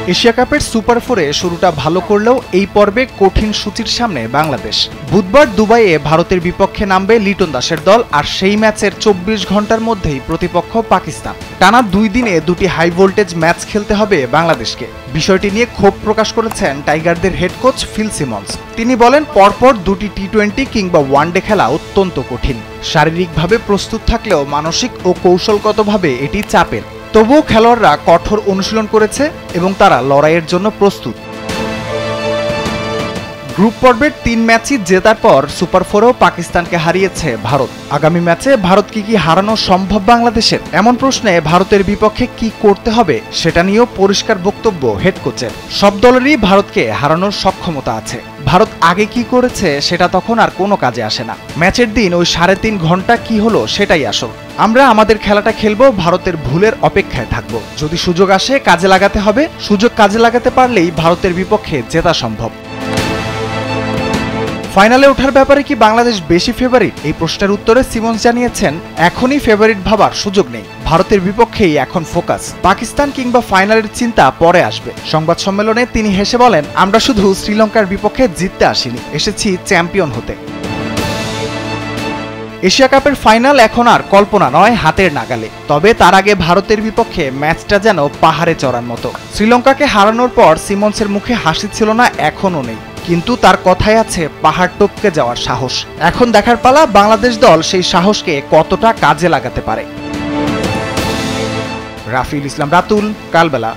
Asia কাপের super ফোরে শুরুটা ভালো করলেও এই পর্বে কঠিন সূচির সামনে বাংলাদেশ। বুধবার দুবাইয়ে ভারতের বিপক্ষে নামবে লিটন দাসের দল, আর সেই ম্যাচের ২৪ ঘন্টার মধ্যেই প্রতিপক্ষ পাকিস্তান। টানা ২ দিনে দুটি হাই ভোল্টেজ ম্যাচ খেলতে হবে বাংলাদেশকে। বিষয়টি নিয়ে ক্ষোভ প্রকাশ করেছেন টাইগারদের হেড কোচ ফিল সিমন্স। তিনি বলেন, পরপর দুটি টি-20 কিংবা ওয়ানডে খেলা অত্যন্ত কঠিন। শারীরিকভাবে প্রস্তুত থাকলেও মানসিক ও কৌশলগতভাবে এটি চাপের। তবুও খেলোয়াড়রা কঠোর অনুশীলন করেছে এবং তারা লড়াইয়ের জন্য প্রস্তুত। গ্রুপ পর্বের ৩ ম্যাচই জেতার পর সুপার ফোরেও পাকিস্তানকে হারিয়েছে ভারত। আগামী ম্যাচে ভারতকে কি হারানো সম্ভব বাংলাদেশের? এমন প্রশ্নে ভারতের বিপক্ষে কি করতে হবে সেটা নিয়েও পরিষ্কার বক্তব্য হেড কোচের। সব দলেরই ভারতকে হারানোর সক্ষমতা আছে। ভারত আগে কি করেছে সেটা তখন আর কোনো কাজে আসে না। ম্যাচের দিন ওই ৩.৫ ঘন্টা কি হলো সেটাই আসল। আমরা আমাদের খেলাটা খেলবো, ভারতের ভুলের অপেক্ষায় থাকবো। যদি সুযোগ আসে কাজে লাগাতে হবে। সুযোগ কাজে লাগাতে পারলেই ভারতের বিপক্ষে জেতা সম্ভব। ফাইনালে ওঠার ব্যাপারে কি বাংলাদেশ বেশি ফেভারিট? এই প্রশ্নের উত্তরে সিমন্স জানিয়েছেন, এখনই ফেভারিট ভাবার সুযোগ নেই। ভারতের বিপক্ষেই এখন ফোকাস। পাকিস্তান কিংবা ফাইনালের চিন্তা পরে আসবে। সংবাদ সম্মেলনে তিনি হেসে বলেন, আমরা শুধু শ্রীলঙ্কার বিপক্ষে জিততে আসিনি, এসেছি চ্যাম্পিয়ন হতে। এশিয়া কাপের ফাইনাল এখন আর কল্পনা নয়, হাতের নাগালে। তবে তার আগে ভারতের বিপক্ষে ম্যাচটা যেন পাহাড়ে চড়ার মতো। শ্রীলঙ্কাকে হারানোর পর সিমন্সের মুখে হাসি ছিল না, এখনও নেই। কিন্তু তার কথায় আছে পাহাড় টপকে যাওয়ার সাহস। এখন দেখার পালা বাংলাদেশ দল সেই সাহসকে কতটা কাজে লাগাতে পারে। রাফিউল ইসলাম রাতুল, কালবেলা।